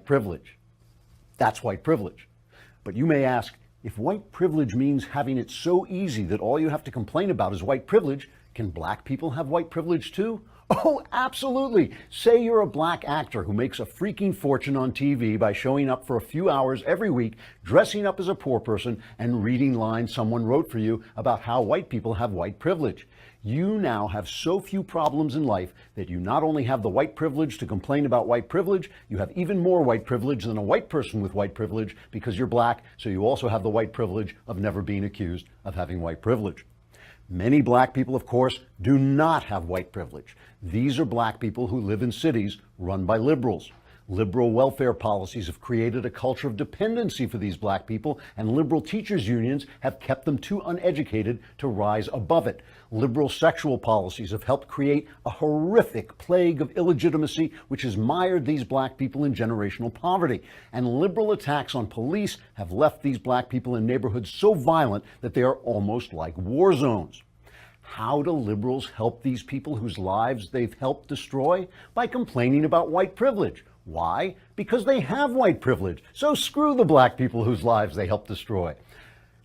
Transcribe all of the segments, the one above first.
privilege. That's white privilege. But you may ask, if white privilege means having it so easy that all you have to complain about is white privilege, can black people have white privilege too? Oh, absolutely. Say you're a black actor who makes a freaking fortune on TV by showing up for a few hours every week, dressing up as a poor person, and reading lines someone wrote for you about how white people have white privilege. You now have so few problems in life that you not only have the white privilege to complain about white privilege, you have even more white privilege than a white person with white privilege because you're black, so you also have the white privilege of never being accused of having white privilege. Many black people, of course, do not have white privilege. These are black people who live in cities run by liberals. Liberal welfare policies have created a culture of dependency for these black people, and liberal teachers' unions have kept them too uneducated to rise above it. Liberal sexual policies have helped create a horrific plague of illegitimacy, which has mired these black people in generational poverty. And liberal attacks on police have left these black people in neighborhoods so violent that they are almost like war zones. How do liberals help these people whose lives they've helped destroy? By complaining about white privilege. Why? Because they have white privilege. So screw the black people whose lives they helped destroy.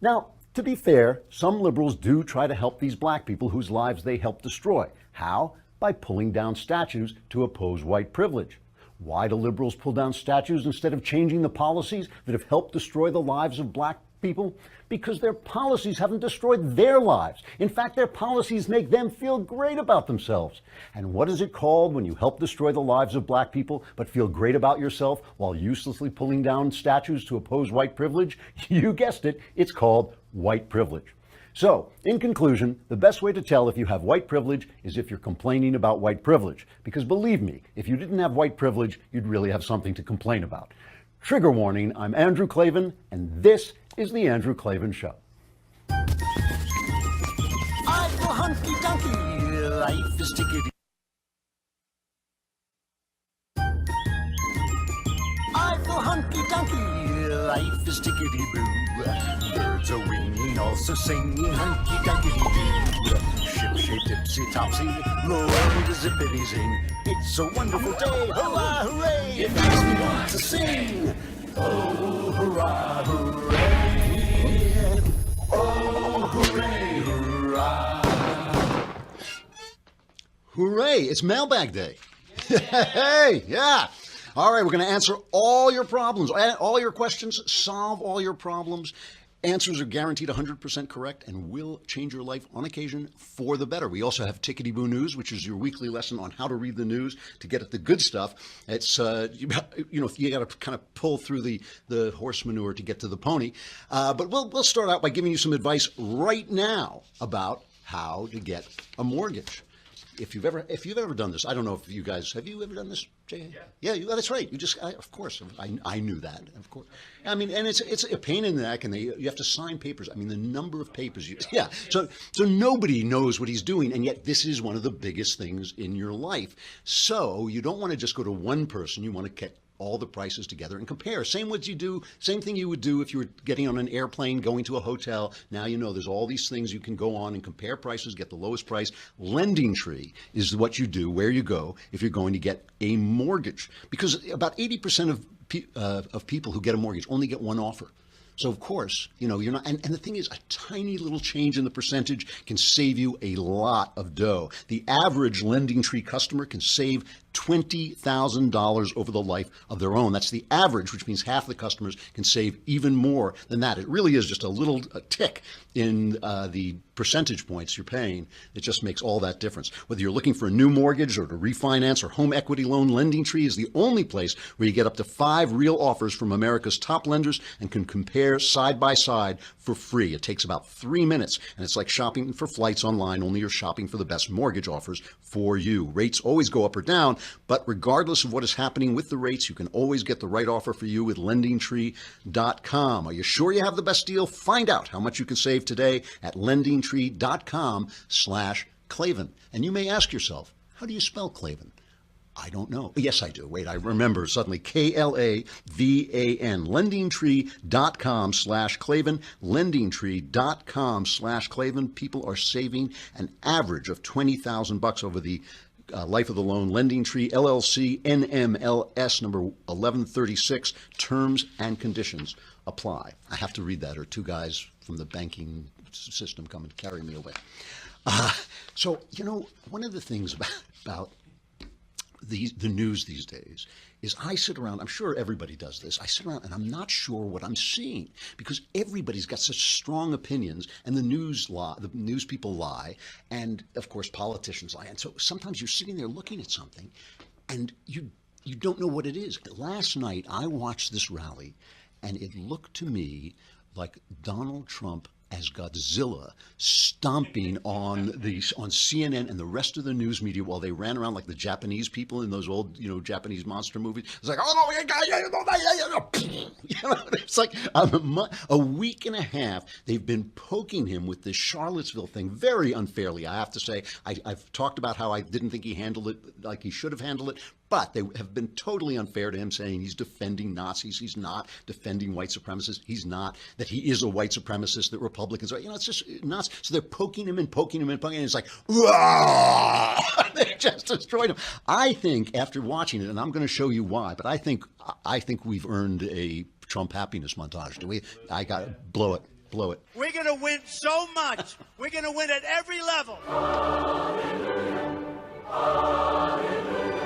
Now, to be fair, some liberals do try to help these black people whose lives they helped destroy. How? By pulling down statues to oppose white privilege. Why do liberals pull down statues instead of changing the policies that have helped destroy the lives of black people? Because their policies haven't destroyed their lives. In fact, their policies make them feel great about themselves. And what is it called when you help destroy the lives of black people but feel great about yourself while uselessly pulling down statues to oppose white privilege? You guessed it, it's called white privilege. So, in conclusion, the best way to tell if you have white privilege is if you're complaining about white privilege. Because believe me, if you didn't have white privilege, you'd really have something to complain about. Trigger warning, I'm Andrew Klavan, and this is The Andrew Klavan Show. I feel hunky-dunky, life is tickety. I feel hunky-dunky, life is tickety-boo. Birds are winging, also singing hunky-dunky-doo. Ship-shape, tipsy-topsy, the world is zippity-zing. It's a wonderful day, hurrah, hooray! It makes me want to sing. Oh, hurrah, hooray! Oh, hooray, hurrah! Hooray, it's mailbag day. Hey, yeah. All right, we're going to answer all your problems, all your questions, solve all your problems. Answers are guaranteed 100% correct and will change your life on occasion for the better. We also have Tickety Boo News, which is your weekly lesson on how to read the news to get at the good stuff. It's, you got to kind of pull through the horse manure to get to the pony. But we'll start out by giving you some advice right now about how to get a mortgage. If you've ever done this, I don't know if you guys, have you ever done this, Jay? Yeah, that's right. Of course, I knew that, of course. I mean, and it's a pain in the neck, and you have to sign papers. I mean, the number of papers so nobody knows what he's doing, and yet this is one of the biggest things in your life. So you don't want to just go to one person. You want to get all the prices together and compare. Same thing you would do if you were getting on an airplane, going to a hotel. Now you know there's all these things you can go on and compare prices, get the lowest price. Lending Tree is what you do, where you go if you're going to get a mortgage. Because about 80% of people who get a mortgage only get one offer. So of course, you're not, and the thing is, a tiny little change in the percentage can save you a lot of dough. The average Lending Tree customer can save $20,000 over the life of their own. That's the average, which means half the customers can save even more than that. It really is just a tick in the percentage points you're paying. It just makes all that difference. Whether you're looking for a new mortgage or to refinance or home equity loan, Lending Tree is the only place where you get up to 5 real offers from America's top lenders and can compare side by side for free. It takes about 3 minutes, and it's like shopping for flights online, only you're shopping for the best mortgage offers for you. Rates always go up or down, but regardless of what is happening with the rates, you can always get the right offer for you with LendingTree.com. Are you sure you have the best deal? Find out how much you can save today at LendingTree.com/Klavan. And you may ask yourself, how do you spell Klavan? I don't know. Yes, I do. Wait, I remember suddenly. Klavan. LendingTree.com/Klavan. LendingTree.com/Klavan. People are saving an average of $20,000 over the Life of the Loan Lending Tree, LLC, NMLS number 1136, terms and conditions apply. I have to read that, or two guys from the banking system come and carry me away. So, one of the things about the news these days is I sit around, I'm sure everybody does this, I sit around and I'm not sure what I'm seeing because everybody's got such strong opinions and the news people lie, and of course politicians lie. And so sometimes you're sitting there looking at something and you don't know what it is. Last night I watched this rally and it looked to me like Donald Trump as Godzilla stomping on CNN and the rest of the news media while they ran around like the Japanese people in those old, Japanese monster movies. It's like, oh no, it's like a week and a half they've been poking him with this Charlottesville thing very unfairly. I have to say, I've talked about how I didn't think he handled it like he should have handled it. But they have been totally unfair to him, saying he's defending Nazis. He's not defending white supremacists. He's not, that he is a white supremacist, that Republicans are. It's just nuts. So they're poking him and poking him and poking him. And it's like, they just destroyed him. I think after watching it, and I'm going to show you why, but I think we've earned a Trump happiness montage. Do we? I got to blow it. Blow it. We're going to win so much. We're going to win at every level.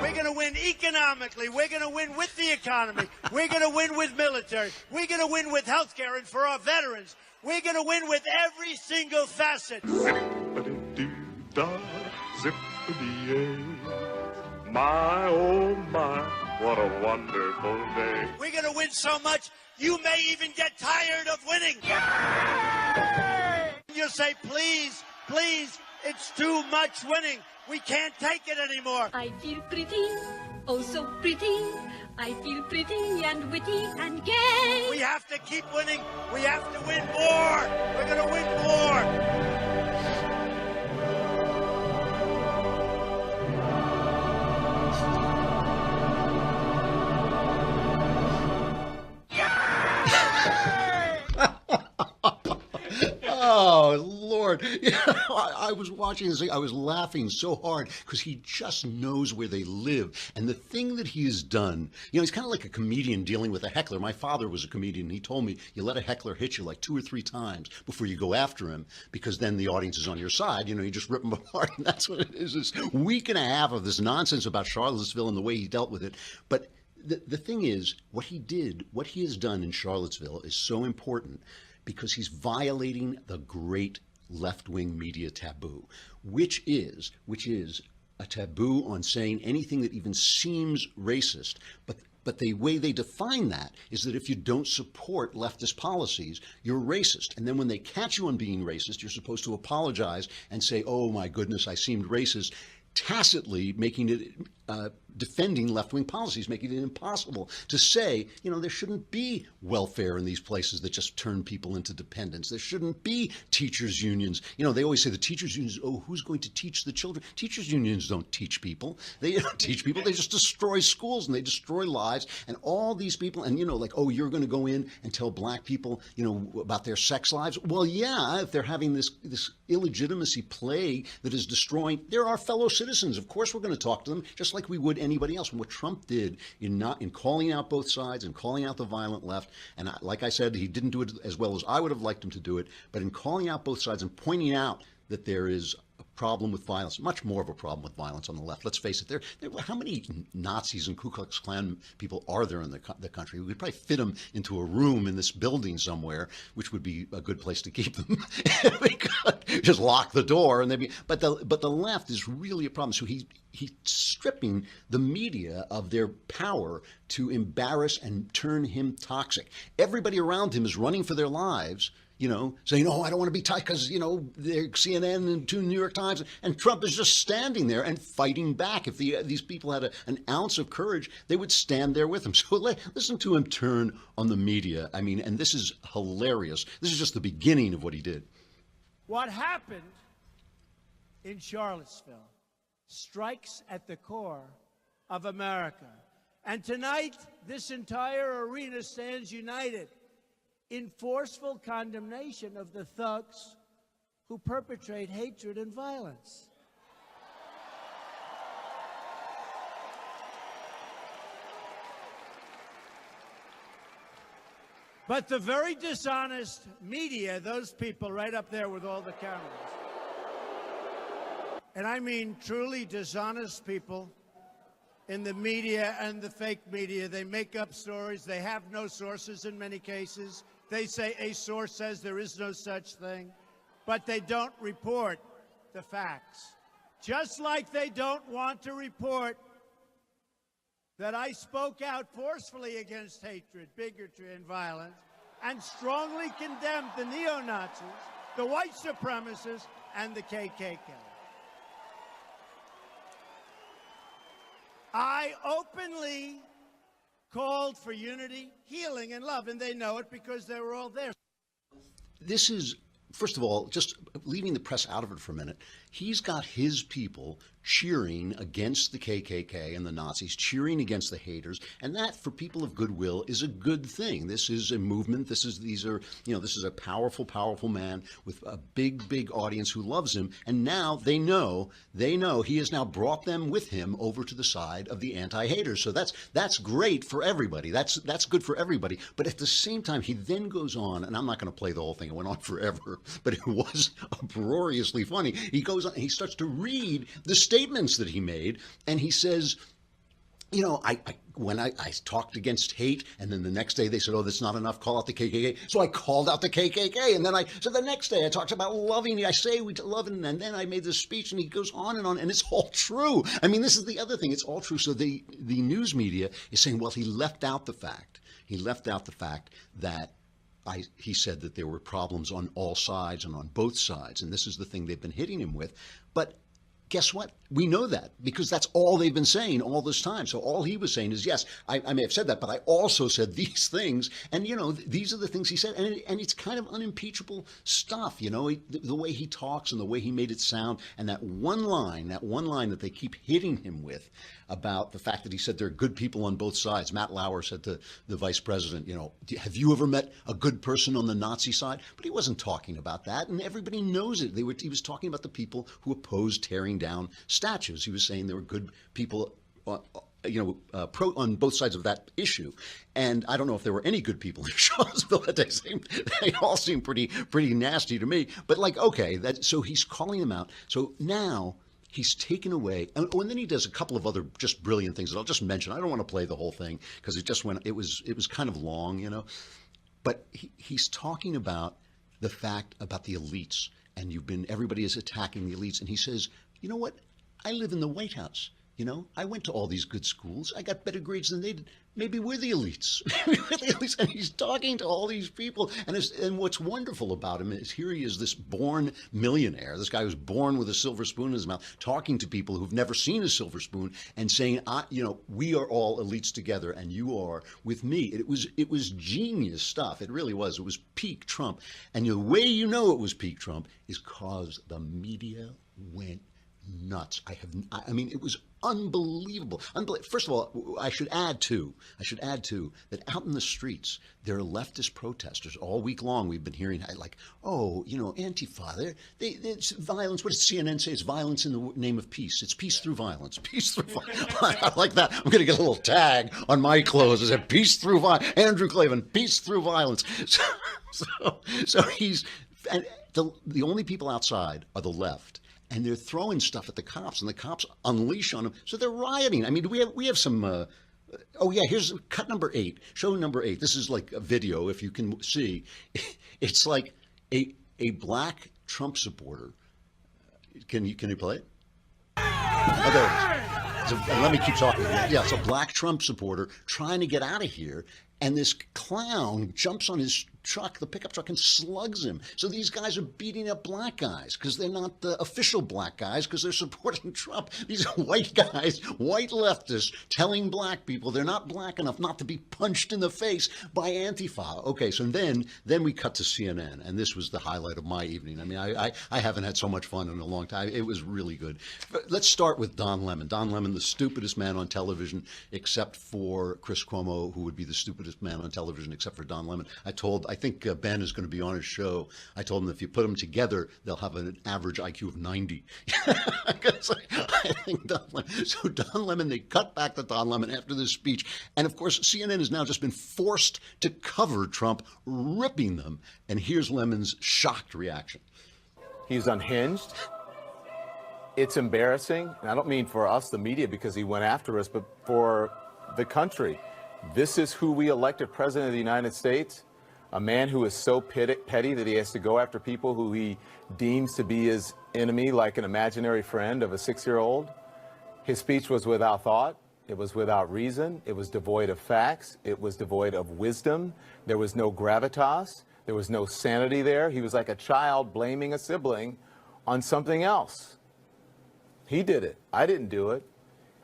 We're going to win economically. We're going to win with the economy. We're going to win with military. We're going to win with health care and for our veterans. We're going to win with every single facet. Zippity-doo-dah, zippity-yay. My, oh my, what a wonderful day. We're going to win so much, you may even get tired of winning. You'll say, please, please, it's too much winning. We can't take it anymore. I feel pretty, oh so pretty. I feel pretty and witty and gay. We have to keep winning. We have to win more. We're going to win more. Oh, Lord. I was watching this thing. I was laughing so hard because he just knows where they live. And the thing that he has done, he's kind of like a comedian dealing with a heckler. My father was a comedian. And he told me you let a heckler hit you like 2 or 3 times before you go after him, because then the audience is on your side. You just rip him apart. And that's what it is. This week and a half of this nonsense about Charlottesville and the way he dealt with it. But the thing is, what he has done in Charlottesville is so important, because he's violating the great left-wing media taboo, which is a taboo on saying anything that even seems racist. But the way they define that is that if you don't support leftist policies, you're racist. And then when they catch you on being racist, you're supposed to apologize and say, oh my goodness, I seemed racist, tacitly making it defending left-wing policies, making it impossible to say, there shouldn't be welfare in these places that just turn people into dependents. There shouldn't be teachers' unions. They always say the teachers' unions, oh, who's going to teach the children? Teachers' unions don't teach people. They don't teach people. They just destroy schools and they destroy lives. And all these people, and like, oh, you're going to go in and tell black people, about their sex lives? Well, yeah, if they're having this illegitimacy plague that is destroying, they're our fellow citizens. Of course we're going to talk to them, just like we would anybody else. And what Trump did in calling out both sides and calling out the violent left, and like I said, he didn't do it as well as I would have liked him to do it, but in calling out both sides and pointing out that there is a problem with violence, much more of a problem with violence on the left. Let's face it, how many Nazis and Ku Klux Klan people are there in the country? We could probably fit them into a room in this building somewhere, which would be a good place to keep them. We could just lock the door and they'd be. But the left is really a problem. So he's stripping the media of their power to embarrass and turn him toxic. Everybody around him is running for their lives, saying, oh, I don't want to be tight because, they're CNN and 2 New York Times. And Trump is just standing there and fighting back. If these people had an ounce of courage, they would stand there with him. So listen to him turn on the media. And this is hilarious. This is just the beginning of what he did. What happened in Charlottesville strikes at the core of America. And tonight, this entire arena stands united in forceful condemnation of the thugs who perpetrate hatred and violence. But the very dishonest media, those people right up there with all the cameras, and I mean truly dishonest people in the media and the fake media, they make up stories. They have no sources in many cases. They say a source says there is no such thing, but they don't report the facts. Just like they don't want to report that I spoke out forcefully against hatred, bigotry, and violence, and strongly condemned the neo-Nazis, the white supremacists, and the KKK. I openly called for unity, healing, and love, and they know it because they were all there. This is, first of all, just leaving the press out of it for a minute, he's got his people cheering against the KKK and the Nazis, cheering against the haters, and that, for people of goodwill, is a good thing. This is a movement. This is a powerful, powerful man with a big, big audience who loves him, and now they know he has now brought them with him over to the side of the anti-haters. So that's great for everybody. That's good for everybody. But at the same time, he then goes on, and I'm not going to play the whole thing. It went on forever, but it was uproariously funny. He goes on, he starts to read the statements that he made, and he says, you know, when I talked against hate, and then the next day they said, oh, that's not enough, call out the KKK. So I called out the KKK, and then so the next day I talked about loving, I say we love it, and then I made this speech, and he goes on, and it's all true. I mean, this is the other thing, it's all true. So the news media is saying, well, he left out the fact that he said that there were problems on all sides and on both sides, and this is the thing they've been hitting him with. But guess what? We know that because that's all they've been saying all this time. So all he was saying is, yes, I may have said that, but I also said these things. And, you know, these are the things he said. And it's kind of unimpeachable stuff, you know, the way he talks and the way he made it sound. And that one line that they keep hitting him with about the fact that he said there are good people on both sides. Matt Lauer said to the vice president, you know, have you ever met a good person on the Nazi side? But he wasn't talking about that. And everybody knows it. He was talking about the people who opposed tearing down statues. He was saying there were good people, on both sides of that issue. And I don't know if there were any good people in Charlottesville that day. They all seem pretty nasty to me. But so he's calling them out. So now he's taken away, and then he does a couple of other just brilliant things that I'll just mention. I don't want to play the whole thing because it was kind of long, you know. But he's talking about the fact about the elites, and everybody is attacking the elites, and he says, you know what? I live in the White House. You know, I went to all these good schools. I got better grades than they did. Maybe we're the elites. And he's talking to all these people. And what's wonderful about him is here he is, this born millionaire, this guy who's born with a silver spoon in his mouth, talking to people who've never seen a silver spoon and saying, we are all elites together and you are with me. It was genius stuff. It really was. It was peak Trump. And the way you know it was peak Trump is because the media went nuts. I mean, it was unbelievable. First of all, I should add too that out in the streets there are leftist protesters all week long. We've been hearing like, oh, you know, Antifa. It's violence. What does CNN say? It's violence in the name of peace. It's peace through violence. Peace through violence. I like that. I'm going to get a little tag on my clothes. It said peace through violence. Andrew Klavan, peace through violence. So he's, and the only people outside are the left. And they're throwing stuff at the cops, and the cops unleash on them. So they're rioting. I mean, we have some. Here's cut number 8. Show number 8. This is like a video, if you can see. It's like a black Trump supporter. Can you play it? Oh, there it is. Let me keep talking. Yeah, it's a black Trump supporter trying to get out of here. And this clown jumps on his truck, the pickup truck, and slugs him. So these guys are beating up black guys because they're not the official black guys because they're supporting Trump. These are white guys, white leftists, telling black people they're not black enough not to be punched in the face by Antifa. Okay, so then we cut to CNN, and this was the highlight of my evening. I mean, I haven't had so much fun in a long time. It was really good. But let's start with Don Lemon. Don Lemon, the stupidest man on television, except for Chris Cuomo, who would be the stupidest stupidest man on television except for Don Lemon. I think Ben is going to be on his show. I told him if you put them together, they'll have an average IQ of 90. I think so Don Lemon, they cut back to Don Lemon after this speech. And of course, CNN has now just been forced to cover Trump ripping them. And here's Lemon's shocked reaction. He's unhinged. It's embarrassing. And I don't mean for us, the media, because he went after us, but for the country. This is who we elected president of the United States. A man who is so petty that he has to go after people who he deems to be his enemy, like an imaginary friend of a 6-year-old. His speech was without thought. It was without reason. It was devoid of facts. It was devoid of wisdom. There was no gravitas. There was no sanity there. He was like a child blaming a sibling on something else. He did it. I didn't do it.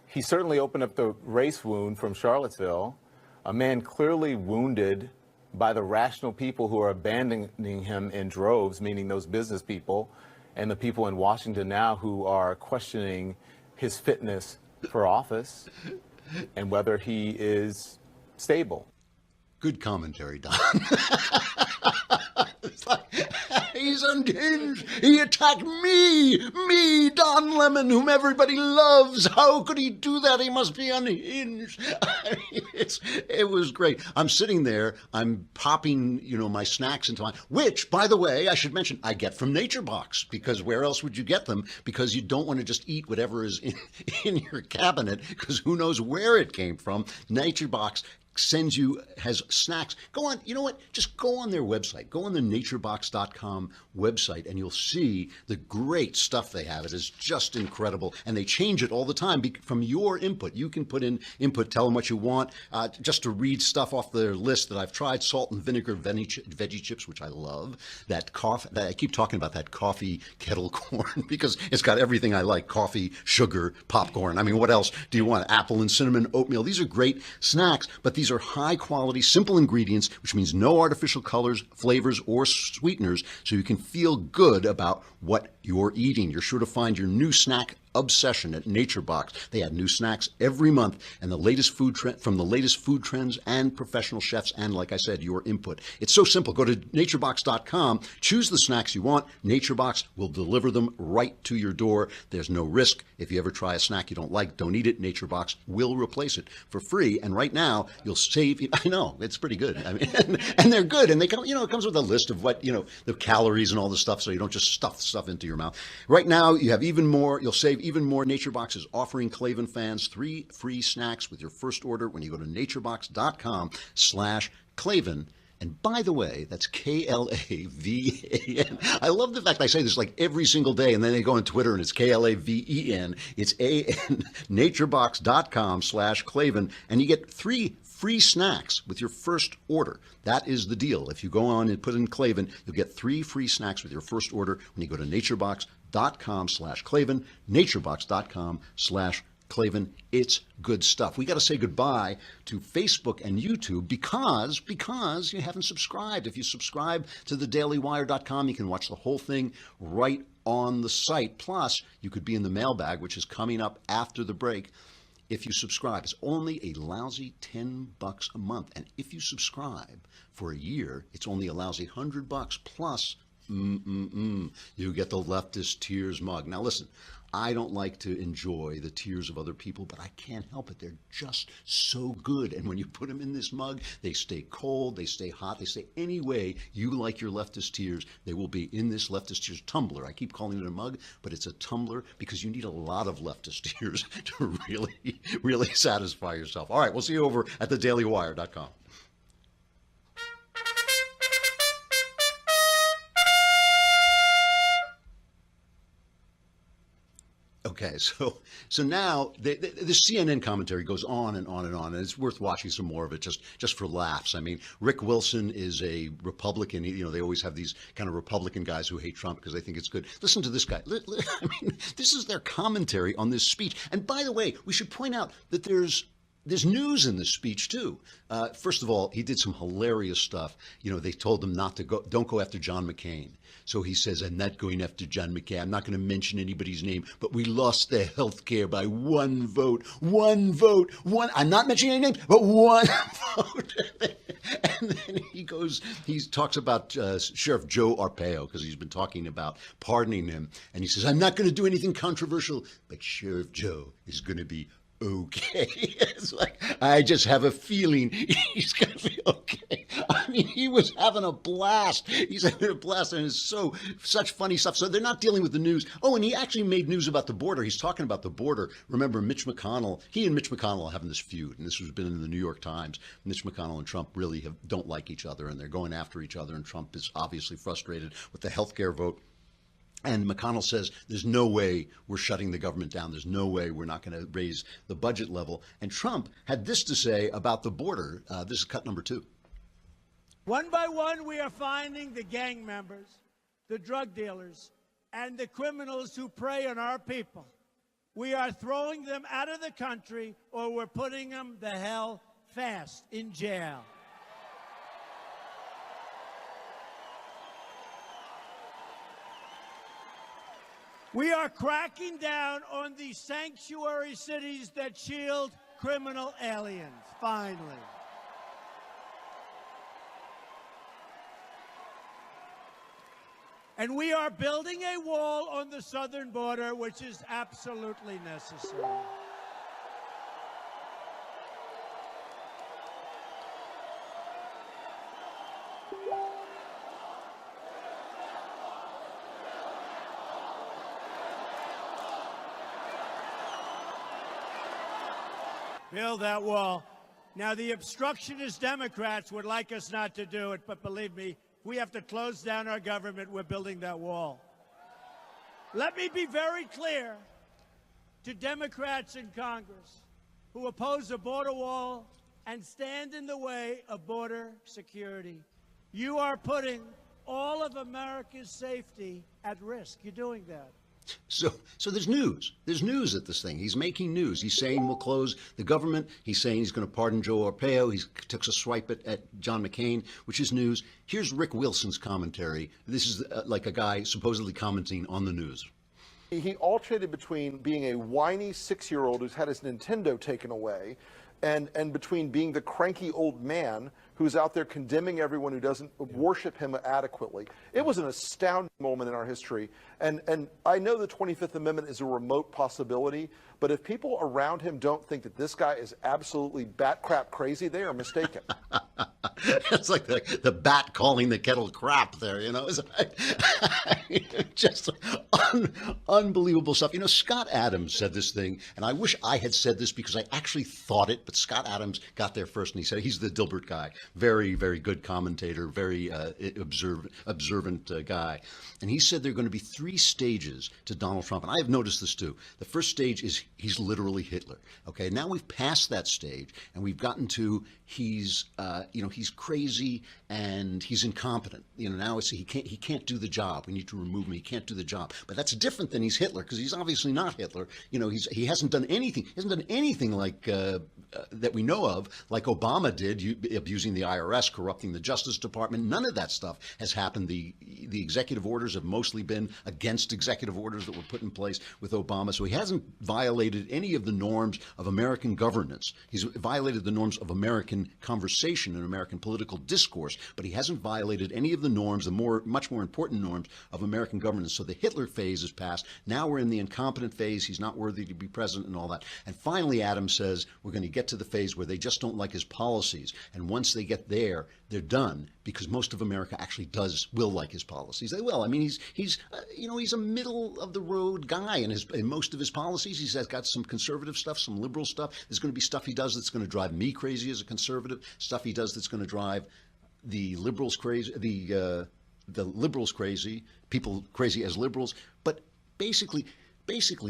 He certainly opened up the race wound from Charlottesville, a man clearly wounded by the rational people who are abandoning him in droves, meaning those business people and the people in Washington now who are questioning his fitness for office and whether he is stable. Good commentary, Don. It's like, he's unhinged. He attacked me, Don Lemon, whom everybody loves. How could he do that? He must be unhinged. I mean, it was great. I'm sitting there. I'm popping, my snacks into mine, which, by the way, I should mention, I get from Nature Box, because where else would you get them? Because you don't want to just eat whatever is in your cabinet, because who knows where it came from. Nature Box has snacks. Go on, you know what? Just go on their website. Go on the naturebox.com website and you'll see the great stuff they have. It is just incredible. And they change it all the time from your input. You can put in input, tell them what you want. Just to read stuff off their list that I've tried, salt and vinegar veggie chips, which I love. That I keep talking about that coffee kettle corn because it's got everything I like. Coffee, sugar, popcorn. I mean, what else do you want? Apple and cinnamon oatmeal. These are great snacks, but these are high quality, simple ingredients, which means no artificial colors, flavors, or sweeteners, so you can feel good about what you're eating. You're sure to find your new snack obsession at Nature Box. They add new snacks every month and the latest food from the latest food trends and professional chefs and, like I said, your input. It's so simple. Go to naturebox.com, choose the snacks you want. NatureBox will deliver them right to your door. There's no risk. If you ever try a snack you don't like, don't eat it. NatureBox will replace it for free. And right now, you'll save. I know, it's pretty good. I mean, and they're good. And they come, it comes with a list of what, the calories and all the stuff, so you don't just stuff stuff into your mouth. Right now, you have even more. You'll save even more. NatureBox is offering Klavan fans 3 free snacks with your first order when you go to naturebox.com/Klavan. And by the way, that's Klavan. I love the fact I say this like every single day, and then they go on Twitter and it's Klaven. It's AN. Naturebox.com/Klavan, and you get 3 free snacks with your first order. That is the deal. If you go on and put in Klavan, you'll get 3 free snacks with your first order when you go to naturebox.com/Klavan, naturebox.com/Klavan. It's good stuff. We got to say goodbye to Facebook and YouTube because you haven't subscribed. If you subscribe to thedailywire.com, you can watch the whole thing right on the site. Plus, you could be in the mailbag, which is coming up after the break. If you subscribe, it's only a lousy $10 a month. And if you subscribe for a year, it's only a lousy $100 plus. You get the leftist tears mug. Now listen, I don't like to enjoy the tears of other people, but I can't help it. They're just so good. And when you put them in this mug, they stay cold, they stay hot, they stay any way you like your leftist tears. They will be in this leftist tears tumbler. I keep calling it a mug, but it's a tumbler because you need a lot of leftist tears to really satisfy yourself. All right, we'll see you over at thedailywire.com. Okay, so now the CNN commentary goes on and on and on, and it's worth watching some more of it just for laughs. I mean, Rick Wilson is a Republican. They always have these kind of Republican guys who hate Trump because they think it's good. Listen to this guy. I mean, this is their commentary on this speech. And by the way, we should point out that there's there's news in this speech too. First of all, he did some hilarious stuff. You know, they told him not to go, don't go after John McCain. So he says, I'm not going after John McCain. I'm not going to mention anybody's name, but we lost the health care by one vote. One vote. One. I'm not mentioning any names, but one vote. And then he talks about Sheriff Joe Arpaio, because he's been talking about pardoning him. And he says, I'm not going to do anything controversial, but Sheriff Joe is going to be okay. It's like, I just have a feeling he's going to be okay. I mean, he was having a blast. He's having a blast, and it's such funny stuff. So they're not dealing with the news. Oh, and he actually made news about the border. He's talking about the border. Remember, Mitch McConnell, he and Mitch McConnell are having this feud, and this has been in the New York Times. Mitch McConnell and Trump really don't like each other, and they're going after each other, and Trump is obviously frustrated with the health care vote. And McConnell says, there's no way we're shutting the government down. There's no way we're not going to raise the budget level. And Trump had this to say about the border. This is cut number 2. One by one, we are finding the gang members, the drug dealers, and the criminals who prey on our people. We are throwing them out of the country, or we're putting them the hell fast in jail. We are cracking down on the sanctuary cities that shield criminal aliens, finally. And we are building a wall on the southern border, which is absolutely necessary. Build that wall. Now, the obstructionist Democrats would like us not to do it, but believe me, if we have to close down our government, we're building that wall. Let me be very clear to Democrats in Congress who oppose a border wall and stand in the way of border security. You are putting all of America's safety at risk. You're doing that. So there's news. There's news at this thing. He's making news. He's saying we'll close the government. He's saying he's going to pardon Joe Arpaio. He took a swipe at John McCain, which is news. Here's Rick Wilson's commentary. This is like a guy supposedly commenting on the news. He alternated between being a whiny 6-year-old who's had his Nintendo taken away and between being the cranky old man who's out there condemning everyone who doesn't worship him adequately. It was an astounding moment in our history. And I know the 25th Amendment is a remote possibility, but if people around him don't think that this guy is absolutely bat crap crazy, they are mistaken. It's like the bat calling the kettle crap there, you know. Just unbelievable stuff. You know, Scott Adams said this thing, and I wish I had said this because I actually thought it, but Scott Adams got there first, and he said he's the Dilbert guy. Very, very good commentator, very observant guy. And he said there are going to be 3 stages to Donald Trump. And I have noticed this too. The first stage is he's literally Hitler. Okay, now we've passed that stage, and we've gotten to he's crazy and he's incompetent. You know, now it's he can't do the job. We need to remove him. He can't do the job. But that's different than he's Hitler, because he's obviously not Hitler. You know, he hasn't done anything. He hasn't done anything like that we know of, like Obama did, abusing the IRS, corrupting the Justice Department. None of that stuff has happened. The executive orders have mostly been against executive orders that were put in place with Obama. So he hasn't violated any of the norms of American governance. He's violated the norms of American conversation and American political discourse, but he hasn't violated any of the norms, the much more important norms of American governance. So the Hitler phase is past. Now we're in the incompetent phase. He's not worthy to be president and all that. And finally, Adams says we're going to get to the phase where they just don't like his policies. And once they get there, they're done, because most of America actually will like his policies. They will. I mean, he's a middle of the road guy in most of his policies. He's got some conservative stuff, some liberal stuff. There's going to be stuff he does that's going to drive me crazy as a conservative. Stuff he does that's going to drive the liberals crazy. The liberals crazy. People crazy as liberals. But basically,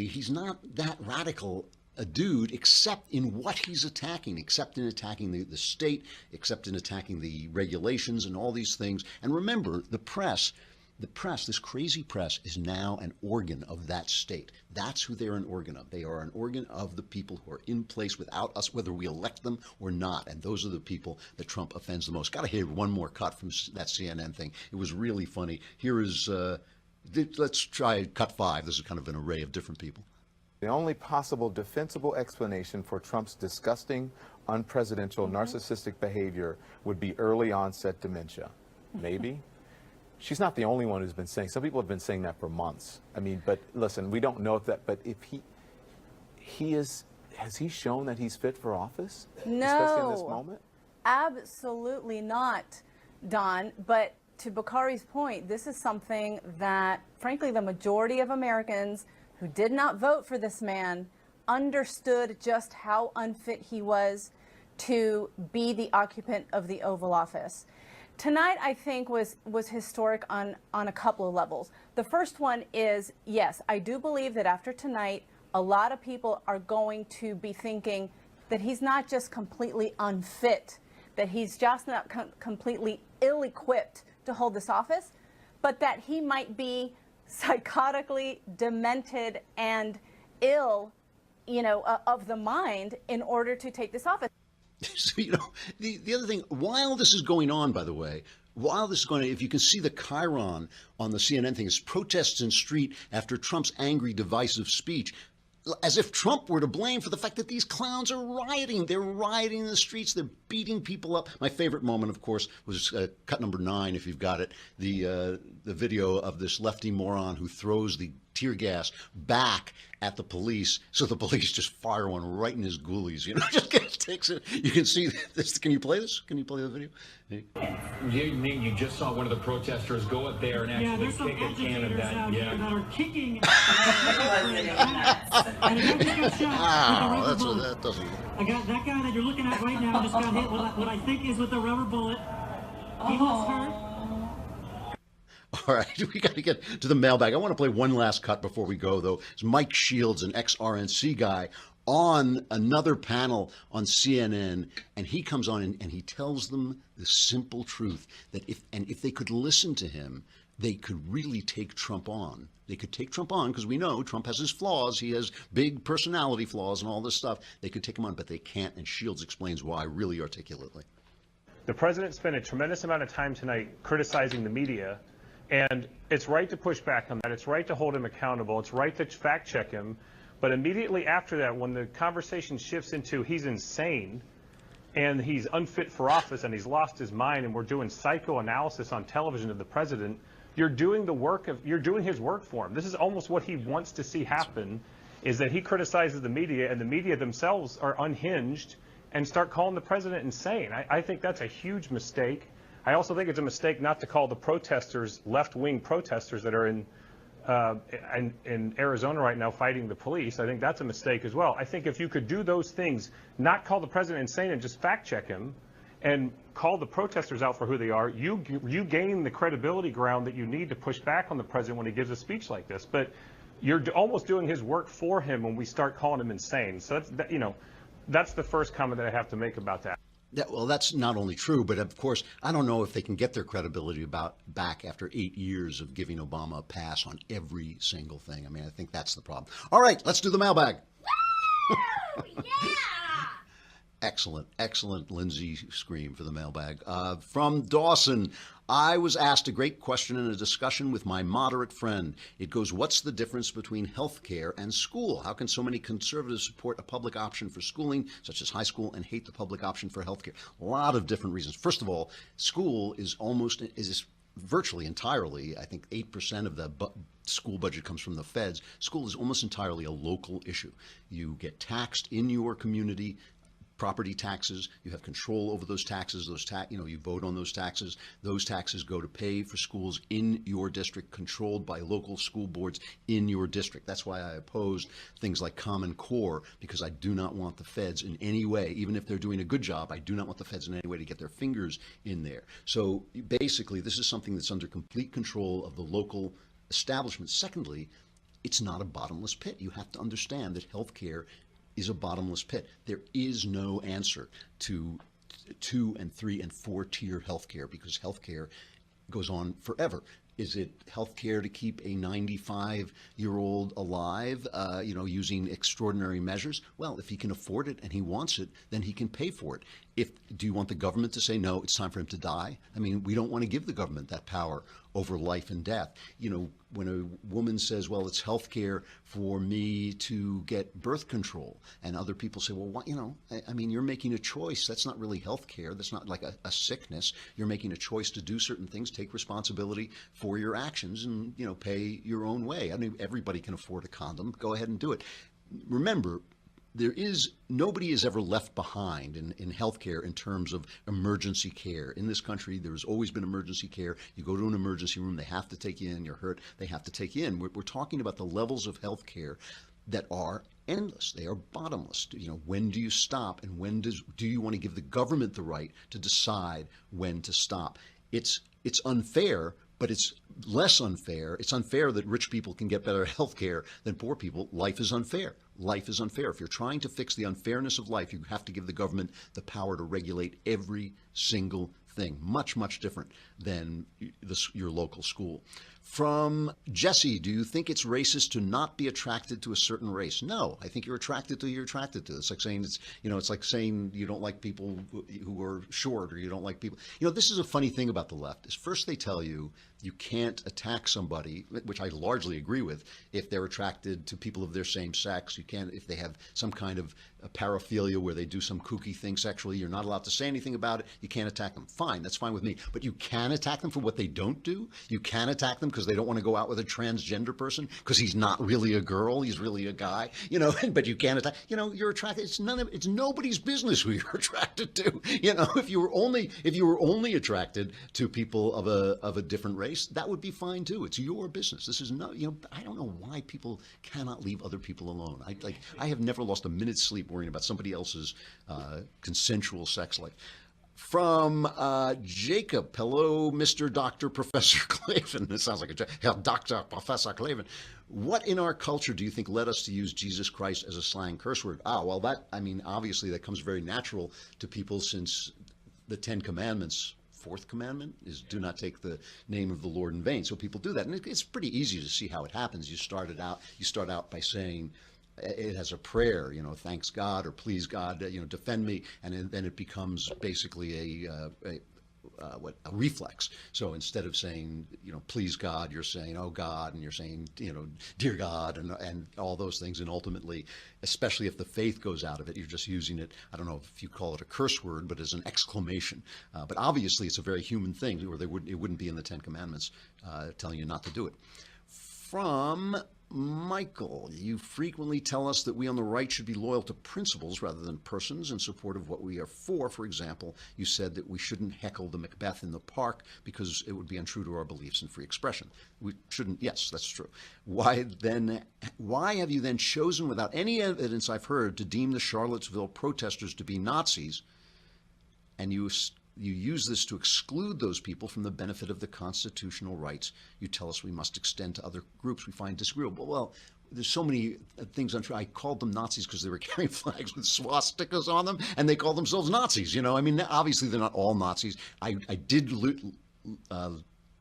he's not that radical a dude, except in what he's attacking, except in attacking the state, except in attacking the regulations and all these things. And remember, the press, The press, this crazy press, is now an organ of that state. That's who they're an organ of. They are an organ of the people who are in place without us, whether we elect them or not. And those are the people that Trump offends the most. Got to hear one more cut from that CNN thing. It was really funny. Here is, let's try cut 5. This is kind of an array of different people. The only possible defensible explanation for Trump's disgusting, unpresidential, narcissistic behavior would be early onset dementia. Maybe. She's not the only one who's been saying. Some people have been saying that for months. I mean, but listen, we don't know if that. But if has he shown that he's fit for office? No, especially in this moment. Absolutely not, Don. But to Bakari's point, this is something that, frankly, the majority of Americans who did not vote for this man understood just how unfit he was to be the occupant of the Oval Office. Tonight, I think, was historic on a couple of levels. The first one is, yes, I do believe that after tonight, a lot of people are going to be thinking that he's not just completely unfit, that he's just not completely ill-equipped to hold this office, but that he might be psychotically demented and ill, of the mind in order to take this office. So, the other thing, while this is going on, by the way, if you can see the chyron on the CNN thing, is protests in street after Trump's angry, divisive speech, as if Trump were to blame for the fact that these clowns are rioting. They're rioting in the streets. They're beating people up. My favorite moment, of course, was cut number 9, if you've got it, the video of this lefty moron who throws the tear gas back at the police, so the police just fire one right in his ghoulies. Just takes it. You can see this. Can you play this? Can you play the video? You just saw one of the protesters go up there and actually kick a can of that. Yeah, that are kicking. That doesn't. I got that guy that you're looking at right now just got hit with what I think is with a rubber bullet. He was hurt. All right, we got to get to the mailbag. I want to play one last cut before we go, though. It's Mike Shields, an ex-RNC guy, on another panel on CNN, and he comes on and he tells them the simple truth that if they could listen to him, they could really take Trump on. They could take Trump on because we know Trump has his flaws. He has big personality flaws and all this stuff. They could take him on, but they can't, and Shields explains why really articulately. The president spent a tremendous amount of time tonight criticizing the media. And it's right to push back on that. It's right to hold him accountable. It's right to fact check him. But immediately after that, when the conversation shifts into he's insane and he's unfit for office and he's lost his mind and we're doing psychoanalysis on television of the president, you're doing his work for him. This is almost what he wants to see happen, is that he criticizes the media and the media themselves are unhinged and start calling the president insane. I think that's a huge mistake. I also think it's a mistake not to call the protesters left-wing protesters that are in Arizona right now fighting the police. I think that's a mistake as well. I think if you could do those things, not call the president insane and just fact-check him and call the protesters out for who they are, you gain the credibility ground that you need to push back on the president when he gives a speech like this. But you're almost doing his work for him when we start calling him insane. So that's the first comment that I have to make about that. Well, that's not only true, but of course, I don't know if they can get their credibility back after 8 years of giving Obama a pass on every single thing. I mean, I think that's the problem. All right, let's do the mailbag. Yeah! Excellent Lindsay scream for the mailbag. From Dawson, I was asked a great question in a discussion with my moderate friend. It goes, what's the difference between health care and school? How can so many conservatives support a public option for schooling, such as high school, and hate the public option for health care? A lot of different reasons. First of all, school is virtually entirely, I think 8% of the school budget comes from the feds. School is almost entirely a local issue. You get taxed in your community. Property taxes, you have control over those taxes, you vote on those taxes. Those taxes go to pay for schools in your district, controlled by local school boards in your district. That's why I opposed things like Common Core, because I do not want the feds in any way, even if they're doing a good job, I do not want the feds in any way to get their fingers in there. So basically, this is something that's under complete control of the local establishment. Secondly, it's not a bottomless pit. You have to understand that healthcare is a bottomless pit. There is no answer to 2 and 3 and 4 tier healthcare, because healthcare goes on forever. Is it health care to keep a 95-year-old alive, using extraordinary measures? Well, if he can afford it and he wants it, then he can pay for it. Do you want the government to say, no, it's time for him to die? I mean, we don't want to give the government that power over life and death. When a woman says, well, it's health care for me to get birth control, and other people say, well, what, you're making a choice. That's not really health care. That's not like a sickness. You're making a choice to do certain things, take responsibility for your actions, and, pay your own way. I mean, everybody can afford a condom. Go ahead and do it. Remember, nobody is ever left behind in healthcare in terms of emergency care. In this country, there's always been emergency care. You go to an emergency room, they have to take you in. You're hurt, they have to take you in. We're talking about the levels of healthcare that are endless. They are bottomless. When do you stop, and when do you want to give the government the right to decide when to stop? It's unfair, but it's less unfair. It's unfair that rich people can get better health care than poor people. Life is unfair. Life is unfair. If you're trying to fix the unfairness of life, you have to give the government the power to regulate every single thing. Much, much different than your local school. From Jesse, do you think it's racist to not be attracted to a certain race? No, I think you're attracted to. It's like saying it's like saying you don't like people who are short, or you don't like people. This is a funny thing about the left. Is first they tell you can't attack somebody, which I largely agree with, if they're attracted to people of their same sex. You can't, if they have some kind of a paraphilia where they do some kooky thing sexually, you're not allowed to say anything about it. You can't attack them. Fine, that's fine with me. But you can attack them for what they don't do. You can attack them because they don't want to go out with a transgender person because he's not really a girl, he's really a guy. But you can't attack. You're attracted. It's nobody's business who you're attracted to. If you were only attracted to people of a different race, that would be fine too. It's your business. This is not. I don't know why people cannot leave other people alone. I have never lost a minute's sleep worrying about somebody else's consensual sex life. From Jacob, hello, Mr. Dr. Professor Klavan. This sounds like a Dr. Professor Klavan. What in our culture do you think led us to use Jesus Christ as a slang curse word? Obviously that comes very natural to people since the Ten Commandments. Fourth commandment is do not take the name of the Lord in vain. So people do that, and it's pretty easy to see how it happens. You start out by saying it has a prayer, thanks God or please God, defend me, and then it becomes basically a reflex. So instead of saying, please God, you're saying, oh God, and you're saying, dear God, and all those things. And ultimately, especially if the faith goes out of it, you're just using it, I don't know if you call it a curse word, but as an exclamation. But obviously it's a very human thing, or it wouldn't be in the Ten Commandments telling you not to do it. From Michael, you frequently tell us that we on the right should be loyal to principles rather than persons in support of what we are for. For example, you said that we shouldn't heckle the Macbeth in the park because it would be untrue to our beliefs in free expression. We shouldn't. Yes, that's true. Why have you then chosen, without any evidence I've heard, to deem the Charlottesville protesters to be Nazis, and you use this to exclude those people from the benefit of the constitutional rights you tell us we must extend to other groups we find disagreeable? Well, there's so many things untrue. I called them Nazis because they were carrying flags with swastikas on them, and they call themselves Nazis. Obviously they're not all Nazis. I did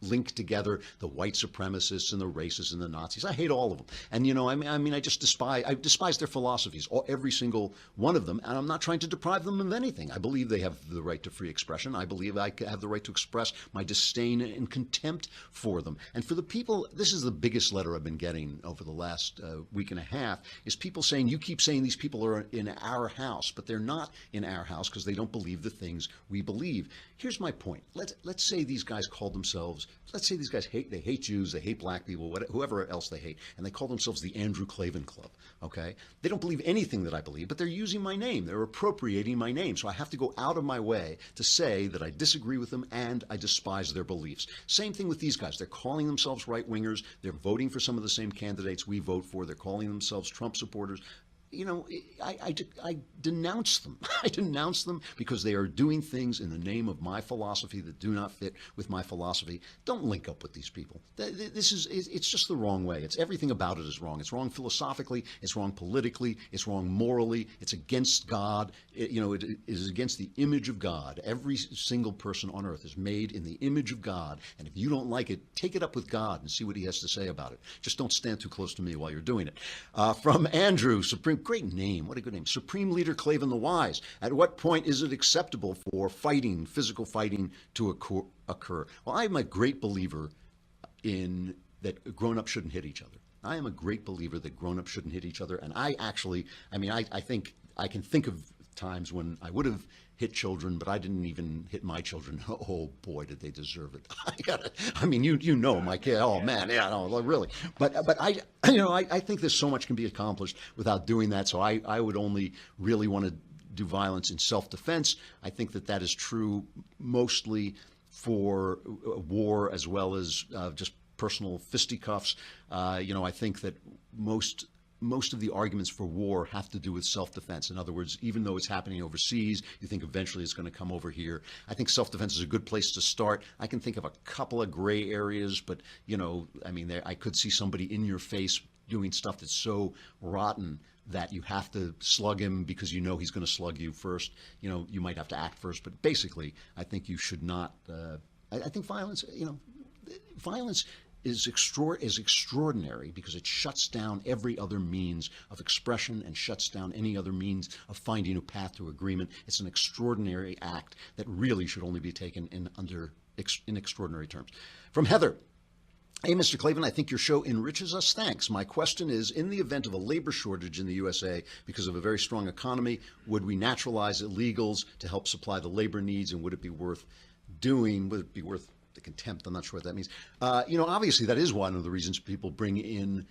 link together the white supremacists and the racists and the Nazis. I hate all of them. And, I just despise their philosophies, every single one of them. And I'm not trying to deprive them of anything. I believe they have the right to free expression. I believe I have the right to express my disdain and contempt for them. And for the people, this is the biggest letter I've been getting over the last week and a half, is people saying, you keep saying these people are in our house, but they're not in our house because they don't believe the things we believe. Here's my point. Let's say these guys call themselves, let's say these guys hate Jews, they hate black people, whoever else they hate, and they call themselves the Andrew Klavan Club, okay? They don't believe anything that I believe, but they're using my name. They're appropriating my name. So I have to go out of my way to say that I disagree with them and I despise their beliefs. Same thing with these guys. They're calling themselves right-wingers. They're voting for some of the same candidates we vote for. They're calling themselves Trump supporters. I denounce them. I denounce them because they are doing things in the name of my philosophy that do not fit with my philosophy. Don't link up with these people. It's just the wrong way. It's everything about it is wrong. It's wrong philosophically. It's wrong politically. It's wrong morally. It's against God. It is against the image of God. Every single person on earth is made in the image of God. And if you don't like it, take it up with God and see what he has to say about it. Just don't stand too close to me while you're doing it. From Andrew, great name, what a good name. Supreme Leader Klavan the Wise. At what point is it acceptable for fighting, physical fighting, to occur? Well, I'm a great believer in that grown-ups shouldn't hit each other. I am a great believer that grown-ups shouldn't hit each other. And I think I can think of times when I would have hit children, but I didn't even hit my children. Oh boy, did they deserve it! You know, my kid. Oh man, yeah, no, really. But I think there's so much can be accomplished without doing that. So I would only really want to do violence in self-defense. I think that is true mostly for war as well as just personal fisticuffs. I think that most of the arguments for war have to do with self-defense. In other words, even though it's happening overseas, you think eventually it's going to come over here. I think self-defense is a good place to start. I can think of a couple of gray areas, but I could see somebody in your face doing stuff that's so rotten that you have to slug him because you know he's going to slug you first. You might have to act first, but basically, I think you should not. I think violence. Violence is extraordinary because it shuts down every other means of expression and shuts down any other means of finding a path to agreement. It's an extraordinary act that really should only be taken in extraordinary terms. From Heather. Hey, Mr. Klavan, I think your show enriches us. Thanks. My question is, in the event of a labor shortage in the USA because of a very strong economy, would we naturalize illegals to help supply the labor needs, and would it be worth doing? Would it be worth the contempt? I'm not sure what that means. Obviously that is one of the reasons people bring in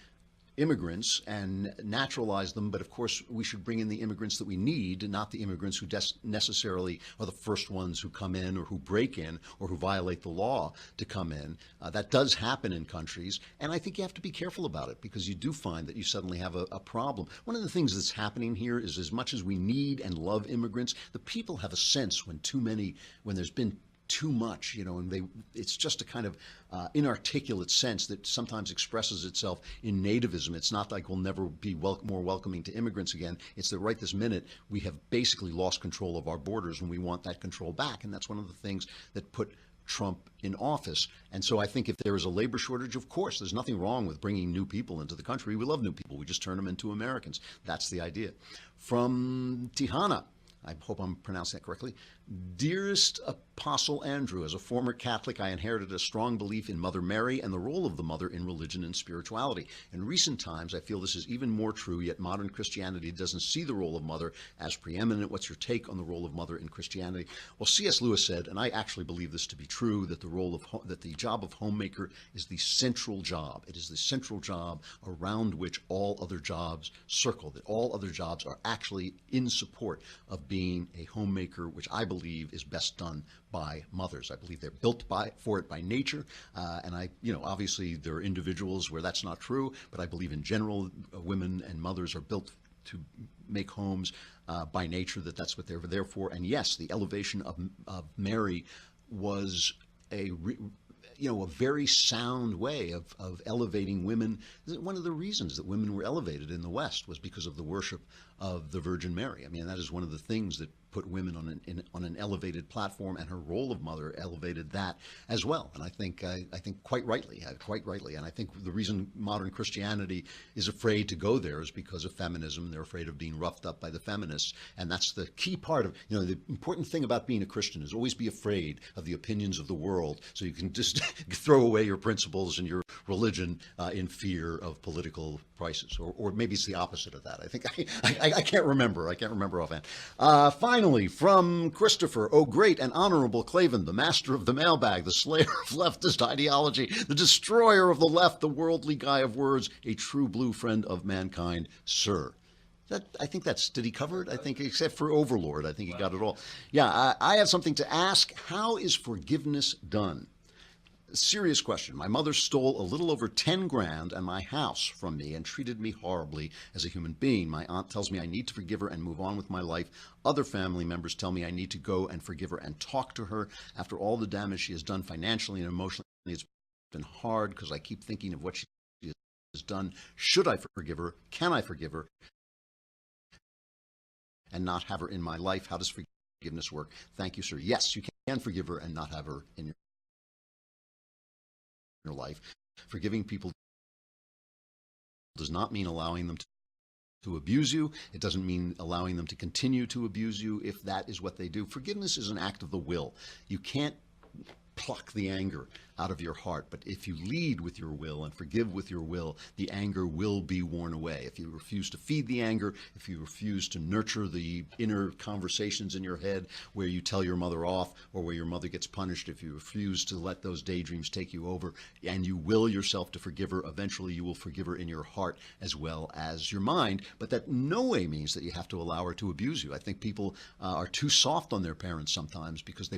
immigrants and naturalize them. But of course, we should bring in the immigrants that we need, not the immigrants who necessarily are the first ones who come in or who break in or who violate the law to come in. That does happen in countries. And I think you have to be careful about it because you do find that you suddenly have a problem. One of the things that's happening here is as much as we need and love immigrants, the people have a sense when there's been too much, and it's just a kind of inarticulate sense that sometimes expresses itself in nativism. It's not like we'll never be more welcoming to immigrants again. It's that right this minute, we have basically lost control of our borders and we want that control back. And that's one of the things that put Trump in office. And so I think if there is a labor shortage, of course, there's nothing wrong with bringing new people into the country. We love new people. We just turn them into Americans. That's the idea. From Tihana. I hope I'm pronouncing that correctly. Dearest Apostle Andrew, as a former Catholic, I inherited a strong belief in Mother Mary and the role of the mother in religion and spirituality. In recent times, I feel this is even more true, yet modern Christianity doesn't see the role of mother as preeminent. What's your take on the role of mother in Christianity? Well, C.S. Lewis said, and I actually believe this to be true, that the job of homemaker is the central job. It is the central job around which all other jobs circle, that all other jobs are actually in support of being a homemaker, which I believe is best done by mothers. I believe they're built for it by nature, and obviously there are individuals where that's not true, but I believe in general women and mothers are built to make homes by nature, that's what they're there for. And yes, the elevation of Mary was a very sound way of elevating women. One of the reasons that women were elevated in the West was because of the worship of the Virgin Mary. I mean, that is one of the things that put women on an elevated platform, and her role of mother elevated that as well. And I think quite rightly. And I think the reason modern Christianity is afraid to go there is because of feminism. They're afraid of being roughed up by the feminists, and that's the key part of the important thing about being a Christian is always be afraid of the opinions of the world, so you can just throw away your principles and your religion in fear of political crisis, or maybe it's the opposite of that. I think I can't remember. I can't remember offhand. Finally, from Christopher, oh great and honorable Klavan, the master of the mailbag, the slayer of leftist ideology, the destroyer of the left, the worldly guy of words, a true blue friend of mankind, sir. I think did he cover it? I think, except for Overlord, I think he got it all. Yeah, I have something to ask. How is forgiveness done? Serious question. My mother stole a little over 10 grand and my house from me and treated me horribly as a human being. My aunt tells me I need to forgive her and move on with my life. Other family members tell me I need to go and forgive her and talk to her. After all the damage she has done financially and emotionally, it's been hard because I keep thinking of what she has done. Should I forgive her? Can I forgive her and not have her in my life? How does forgiveness work? Thank you, sir. Yes, you can forgive her and not have her in your life. Forgiving people does not mean allowing them to abuse you. It doesn't mean allowing them to continue to abuse you if that is what they do. Forgiveness is an act of the will. You can't pluck the anger out of your heart, but if you lead with your will and forgive with your will, the anger will be worn away. If you refuse to feed the anger, if you refuse to nurture the inner conversations in your head where you tell your mother off or where your mother gets punished, if you refuse to let those daydreams take you over and you will yourself to forgive her, eventually you will forgive her in your heart as well as your mind. But that no way means that you have to allow her to abuse you. I think people are too soft on their parents sometimes because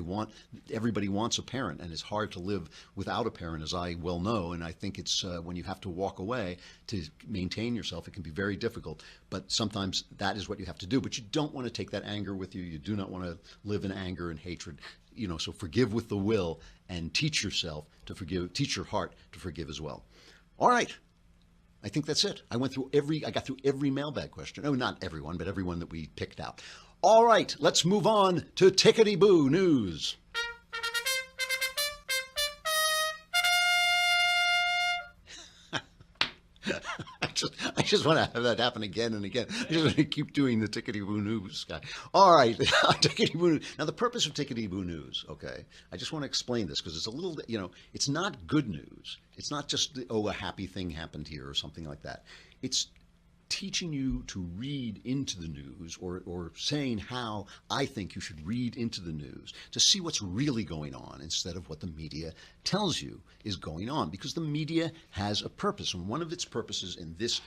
everybody wants a parent, and it's hard to live without a parent, as I well know. And I think it's when you have to walk away to maintain yourself, it can be very difficult. But sometimes that is what you have to do. But you don't want to take that anger with you. You do not want to live in anger and hatred. So forgive with the will and teach yourself to forgive, teach your heart to forgive as well. All right. I think that's it. I got through every mailbag question. Oh, not everyone, but everyone that we picked out. All right, let's move on to Tickety-Boo News. I just want to have that happen again and again. I just want to keep doing the Tickety-Boo News guy. All right, Tickety-Boo News. Now, the purpose of Tickety-Boo News, okay, I just want to explain this because it's a little, it's not good news. It's not just, a happy thing happened here or something like that. It's teaching you to read into the news or saying how I think you should read into the news to see what's really going on instead of what the media tells you is going on, because the media has a purpose, and one of its purposes in this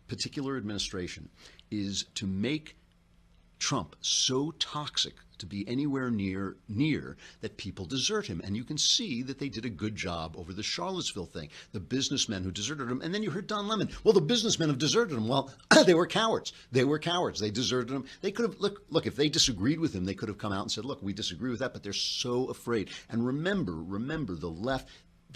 particular administration is to make Trump so toxic to be anywhere near that people desert him. And you can see that they did a good job over the Charlottesville thing, the businessmen who deserted him. And then you heard Don Lemon, well, the businessmen have deserted him. Well, they were cowards. They deserted him. They could have, look, if they disagreed with him, they could have come out and said, look, we disagree with that, but they're so afraid. And remember, the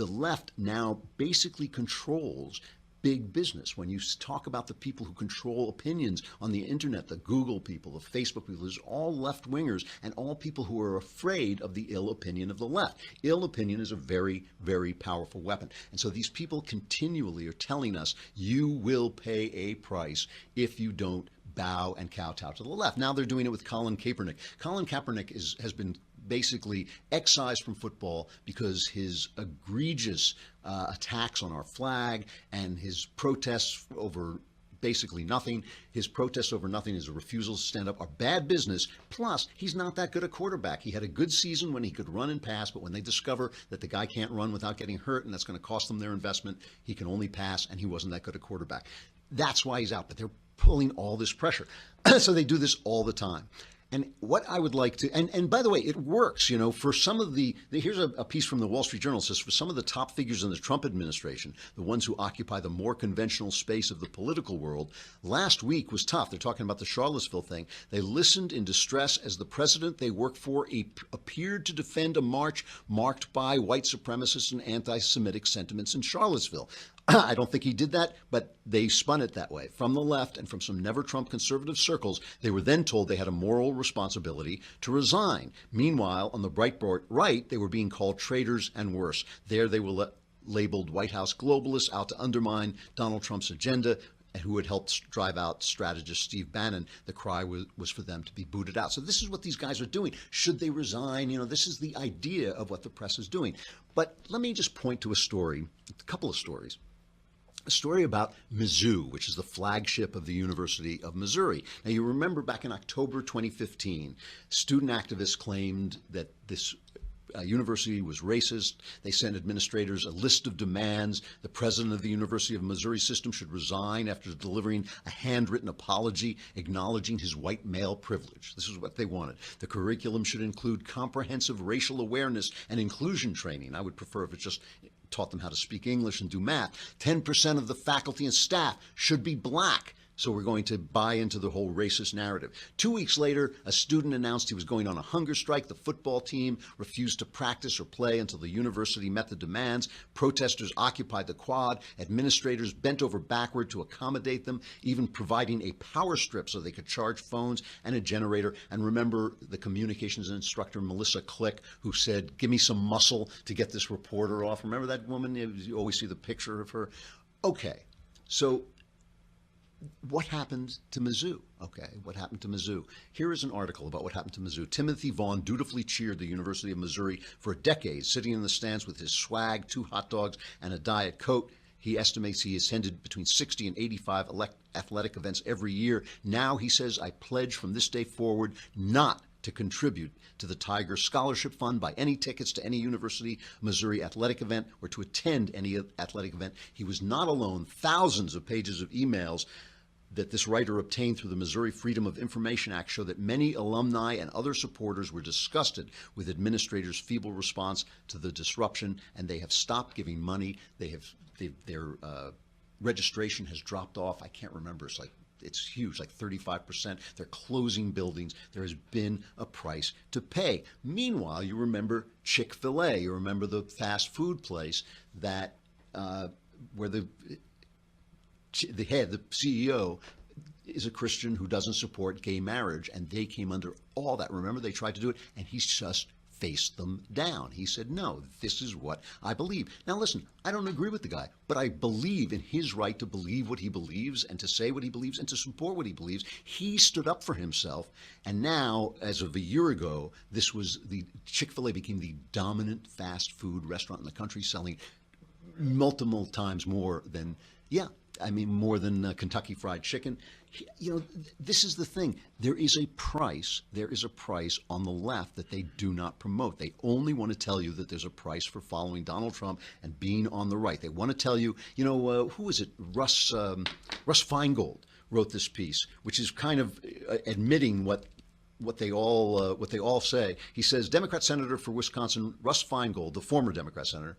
left now basically controls big business. When you talk about the people who control opinions on the internet, the Google people, the Facebook people, there's all left-wingers and all people who are afraid of the ill opinion of the left. Ill opinion is a very, very powerful weapon. And so these people continually are telling us, you will pay a price if you don't bow and kowtow to the left. Now they're doing it with Colin Kaepernick. Colin Kaepernick has been basically excised from football because his egregious attacks on our flag and his protests over basically nothing, his protests over nothing, his refusal to stand up are bad business. Plus, he's not that good a quarterback. He had a good season when he could run and pass, but when they discover that the guy can't run without getting hurt and that's going to cost them their investment, he can only pass, and he wasn't that good a quarterback. That's why he's out, but they're pulling all this pressure. So they do this all the time. And what I would like to, and by the way, it works, for some of here's a piece from the Wall Street Journal says, for some of the top figures in the Trump administration, the ones who occupy the more conventional space of the political world, last week was tough. They're talking about the Charlottesville thing. They listened in distress as the president they work for appeared to defend a march marked by white supremacist and anti-Semitic sentiments in Charlottesville. I don't think he did that, but they spun it that way. From the left and from some never-Trump conservative circles, they were then told they had a moral responsibility to resign. Meanwhile, on the Breitbart right, they were being called traitors and worse. There they were labeled White House globalists out to undermine Donald Trump's agenda, who had helped drive out strategist Steve Bannon. The cry was for them to be booted out. So this is what these guys are doing. Should they resign? This is the idea of what the press is doing. But let me just point to a couple of stories. A story about Mizzou, which is the flagship of the University of Missouri. Now, you remember back in October 2015, student activists claimed that this university was racist. They sent administrators a list of demands. The president of the University of Missouri system should resign after delivering a handwritten apology acknowledging his white male privilege. This is what they wanted. The curriculum should include comprehensive racial awareness and inclusion training. I would prefer if it just taught them how to speak English and do math. 10% of the faculty and staff should be black. So we're going to buy into the whole racist narrative. 2 weeks later, a student announced he was going on a hunger strike. The football team refused to practice or play until the university met the demands. Protesters occupied the quad. Administrators bent over backward to accommodate them, even providing a power strip so they could charge phones and a generator. And remember the communications instructor, Melissa Click, who said, "Give me some muscle to get this reporter off." Remember that woman? You always see the picture of her. Okay, so what happened to Mizzou? Okay, what happened to Mizzou? Here is an article about what happened to Mizzou. Timothy Vaughn dutifully cheered the University of Missouri for a decade, sitting in the stands with his swag, 2 hot dogs, and a Diet Coke. He estimates he attended between 60 and 85 athletic events every year. Now he says, "I pledge from this day forward not to contribute to the Tiger Scholarship Fund, buy any tickets to any University of Missouri athletic event, or to attend any athletic event." He was not alone. Thousands of pages of emails that this writer obtained through the Missouri Freedom of Information Act show that many alumni and other supporters were disgusted with administrators' feeble response to the disruption, and they have stopped giving money. Their registration has dropped off. I can't remember. It's huge, like 35%. They're closing buildings. There has been a price to pay. Meanwhile, you remember Chick-fil-A. You remember the fast food place that where the head, the CEO, is a Christian who doesn't support gay marriage, and they came under all that. Remember, they tried to do it, and he just faced them down. He said, "No, this is what I believe." Now, listen, I don't agree with the guy, but I believe in his right to believe what he believes and to say what he believes and to support what he believes. He stood up for himself, and now, as of a year ago, Chick-fil-A became the dominant fast food restaurant in the country, selling multiple times more than, more than Kentucky Fried Chicken. This is the thing. There is a price on the left that they do not promote. They only want to tell you that there's a price for following Donald Trump and being on the right. They want to tell you, who is it? Russ Feingold wrote this piece, which is kind of admitting what they all say. He says, Democrat Senator for Wisconsin, Russ Feingold, the former Democrat senator,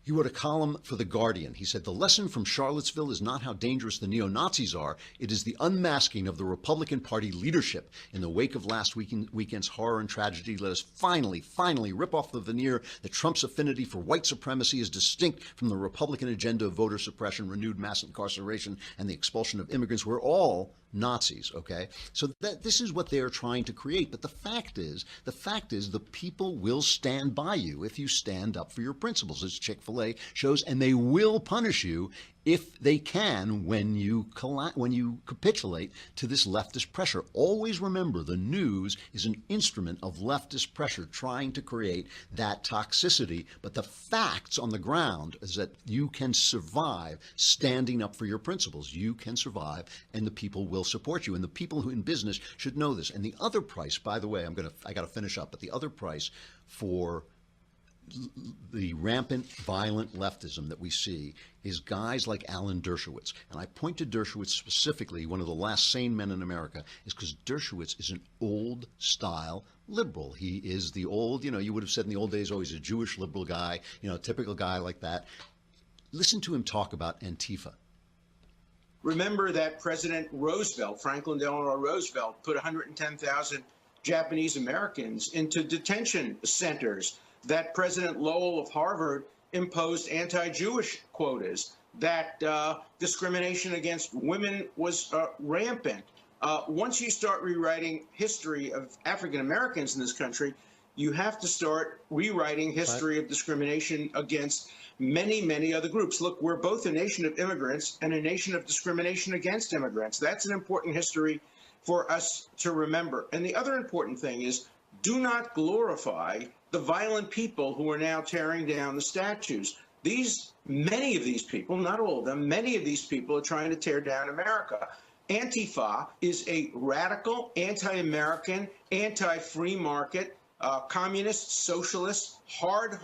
he wrote a column for The Guardian. He said, "The lesson from Charlottesville is not how dangerous the neo-Nazis are. It is the unmasking of the Republican Party leadership. In the wake of last weekend's horror and tragedy, let us finally rip off the veneer that Trump's affinity for white supremacy is distinct from the Republican agenda of voter suppression, renewed mass incarceration, and the expulsion of immigrants. We're all Nazis," okay? So this is what they are trying to create. But the fact is the people will stand by you if you stand up for your principles, as Chick-fil-A shows, and they will punish you if they can when you capitulate to this leftist pressure. Always remember, the news is an instrument of leftist pressure trying to create that toxicity. But the facts on the ground is that you can survive standing up for your principles. You can survive, and the people will support you. And the people who in business should know this. And the other price, by the way, I got to finish up, but the other price for the rampant, violent leftism that we see is guys like Alan Dershowitz. And I point to Dershowitz specifically, one of the last sane men in America, is because Dershowitz is an old-style liberal. He is the old, you would have said in the old days, oh, he's a Jewish liberal guy, typical guy like that. Listen to him talk about Antifa. Remember that President Roosevelt, Franklin Delano Roosevelt, put 110,000 Japanese Americans into detention centers, that President Lowell of Harvard imposed anti-Jewish quotas, that discrimination against women was rampant. Once you start rewriting history of African Americans in this country, you have to start rewriting history of discrimination against many, many other groups. Look, we're both a nation of immigrants and a nation of discrimination against immigrants. That's an important history for us to remember. And the other important thing is, do not glorify the violent people who are now tearing down the statues. Many of these people, not all of them, many of these people are trying to tear down America. Antifa is a radical, anti-American, anti-free market communist, socialist, hard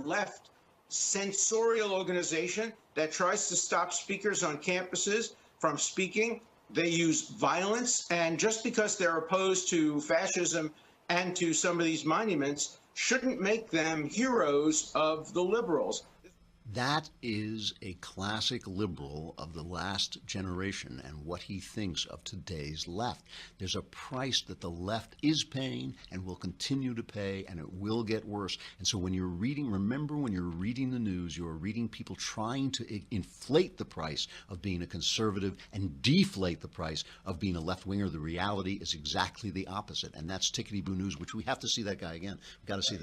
left censorial organization that tries to stop speakers on campuses from speaking. They use violence, and just because they're opposed to fascism and to some of these monuments shouldn't make them heroes of the liberals. That is a classic liberal of the last generation and what he thinks of today's left. There's a price that the left is paying and will continue to pay, and it will get worse. And so when you're reading, remember when you're reading the news, you're reading people trying to inflate the price of being a conservative and deflate the price of being a left-winger. The reality is exactly the opposite, and that's Tickety-Boo News, which we have to see that guy again. We've got to see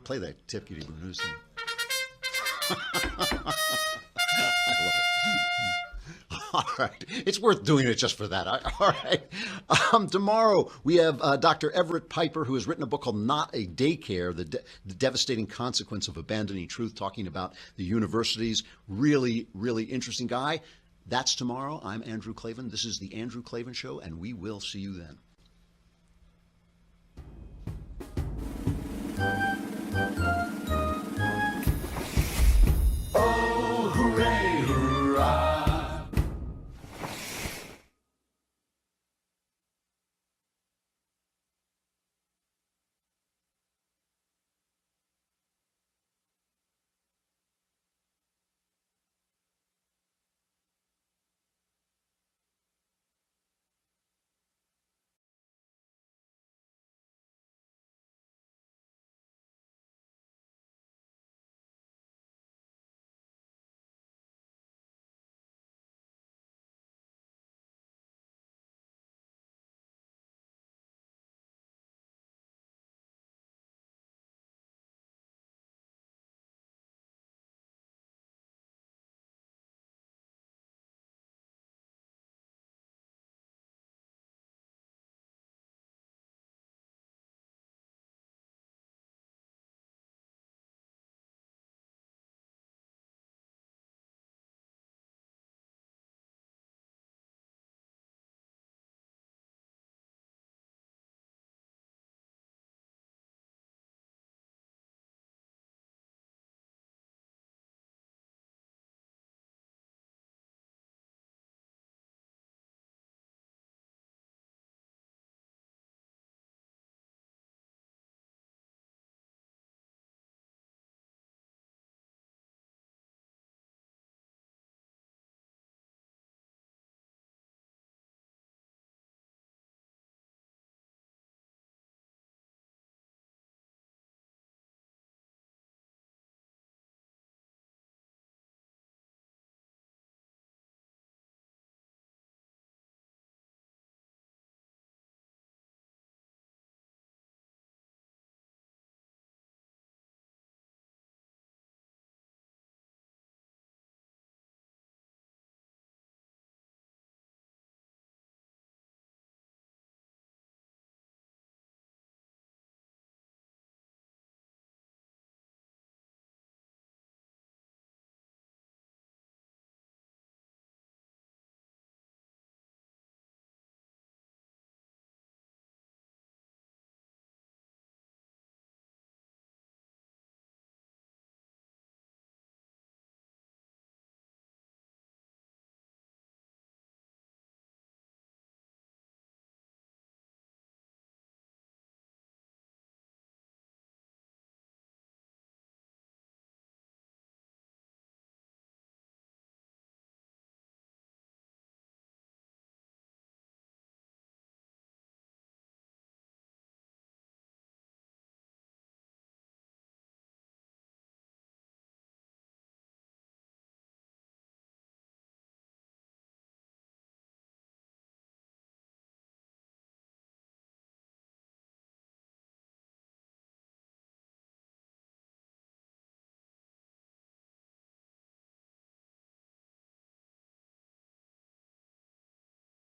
play that Tickety-Boo News thing. I love it. All right. It's worth doing it just for that. All right. Tomorrow we have Dr. Everett Piper, who has written a book called Not a Daycare, the Devastating Consequence of Abandoning Truth, talking about the universities. Really, really interesting guy. That's tomorrow. I'm Andrew Klavan. This is The Andrew Klavan Show, and we will see you then.